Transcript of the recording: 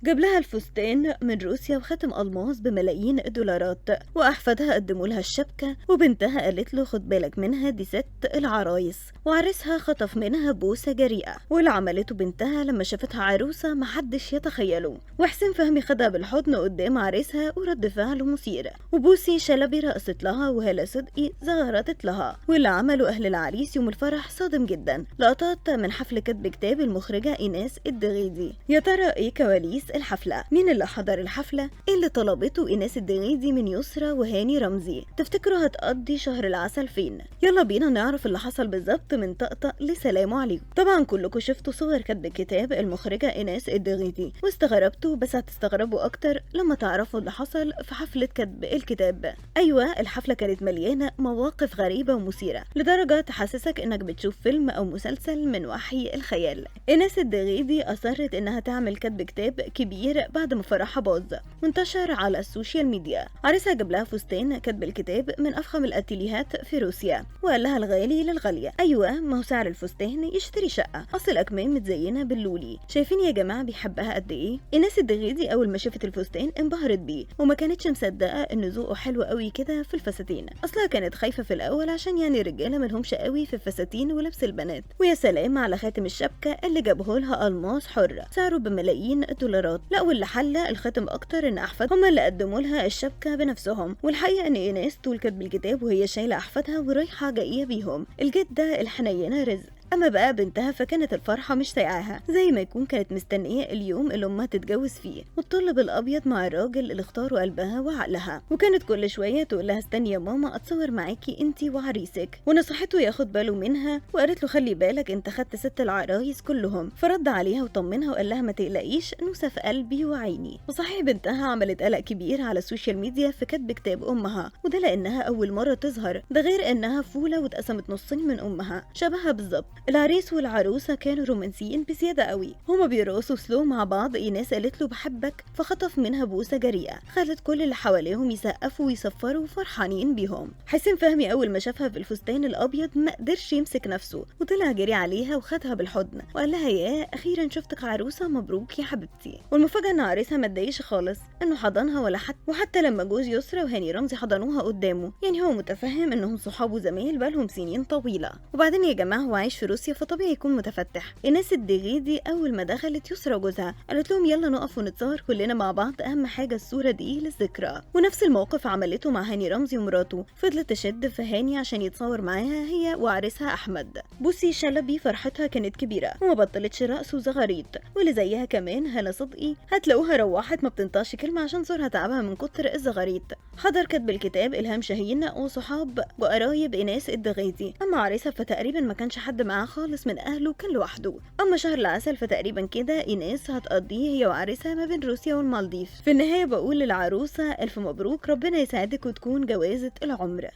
جاب لها الفستان من روسيا وخاتم ألماس بملايين الدولارات، وأحفادها قدموا لها الشبكة، وبنتها قالت له خد بالك منها دي ست العرايس، وعريسها خطف منها بوسة جريئة، واللي عملته بنتها لما شافتها عروسة محدش يتخيله. وحسين فهمي خدها بالحضن قدام عريسها ورد فعل مثير، وبوسي شلبي رقصت لها، وهالة صدقي زغرتت لها. واللي عمله أهل العريس يوم الفرح صادم جدا. لقطات من حفل كتب كتاب المخرجة إيناس الدغيدي. يا ترى ايه كواليس الحفلة؟ مين اللي حضر الحفلة؟ ايه اللي طلبته إيناس الدغيدي من يسرا وهاني رمزي؟ تفتكروا هتقضي شهر العسل فين؟ يلا بينا نعرف اللي حصل بالظبط من طقطق لسلام عليكم. طبعا كلكم شفتوا صور كتب كتاب المخرجة إيناس الدغيدي واستغربتوا، بس هتستغربوا اكتر لما تعرفوا اللي حصل في حفلة كتب الكتاب. ايوه، الحفلة كانت مليانة مواقف غريبة ومثيرة لدرجة تحسسك انك بتشوف فيلم او مسلسل من وحي الخيال. إيناس الدغيدي اصرت انها تعمل كتب كتاب كبير بعد ما فرحها باظ وانتشر على السوشيال ميديا. عريسها جاب لها فستان كتب الكتاب من افخم الاتيليهات في روسيا، وقال لها الغالي للغالية. ايوه، ما هو سعر الفستان يشتري شقة. اصل الاكمام متزينة باللولي. شايفين يا جماعة بيحبها قد ايه؟ إيناس الدغيدي اول ما شافت الفستان انبهرت بيه، وما كانتش مصدقة ان ذوقه حلو قوي كده في الفساتين. اصلها كانت خايفة في الاول عشان يعني الرجالة ملهمش قوي في الفساتين ولبس البنات. ويا سلام على خاتم الشبكة اللي جابه لها الماس حر سعره بملايين الدولارات. لا، واللي حلى الخاتم اكتر ان احفاد هما اللي قدموا لها الشبكة بنفسهم. والحقيقة ان إيناس طول كتب الكتاب وهي شايلة احفادها ورايحة جاية بيهم. الجدة الحنينة رزق. اما بقى بنتها فكانت الفرحه مش سايعاها، زي ما يكون كانت مستنيه اليوم اللي امها تتجوز فيه والطلب الابيض مع الراجل اللي اختاره قلبها وعقلها. وكانت كل شويه تقول لها استني يا ماما اتصور معاكي انتي وعريسك، ونصحته ياخد باله منها وقالت له خلي بالك انت خدت ست العرايس كلهم. فرد عليها وطمنها وقال لها ما تقلقيش، نوسه في قلبي وعيني. وصحيح بنتها عملت قلق كبير على السوشيال ميديا في كتب كتاب امها، وده لانها اول مره تظهر، ده غير انها فوله واتقسمت نصين من امها شبهها بالظبط. العريس والعروسه كانوا رومانسيين بزياده قوي، هما بيرقصوا سلو مع بعض. ايناس قالت له بحبك فخطف منها بوسه جريئه، خلت كل اللي حواليهم يسقفوا ويصفروا فرحانين بيهم. حسين فهمي اول ما شافها في الفستان الابيض ما قدرش يمسك نفسه، وطلع جري عليها وخدها بالحضن وقال لها يا اخيرا شفتك عروسه، مبروك يا حبيبتي. والمفاجاه ان عريسها ما اتضايقش خالص انه حضنها وحتى لما جوز يسرا وهاني رمزي حضنوها قدامه، يعني هو متفهم انهم صحاب وزمايل بقالهم سنين طويله. وبعدين يا جماعه هو عايش في روسيا فطبيعي يكون متفتح. إيناس الدغيدي اول ما دخلت يسرا وجوزها قالت لهم يلا نقف ونتصور كلنا مع بعض، اهم حاجه الصوره دي للذكرى. ونفس الموقف عملته مع هاني رمزي ومراته، فضلت تشد في هاني عشان يتصور معاها هي وعريسها احمد. بوسي شلبي فرحتها كانت كبيره وما بطلتش رقص وزغاريط، واللي زيها كمان هالة صدقي هتلاقوها روحت ما بتنطقش كلمه عشان زورها تعبها من كتر الزغاريط. حضر كتب الكتاب إلهام شاهين وصحاب وقرايب إيناس الدغيدي. اما عريسها فتقريبا ما كانش حد معاه خالص من اهله، كان لوحده. اما شهر العسل فتقريبا كده إيناس هتقضيه هي وعريسها ما بين روسيا والمالديف. في النهايه بقول للعروسه الف مبروك، ربنا يسعدك وتكون جوازة العمر.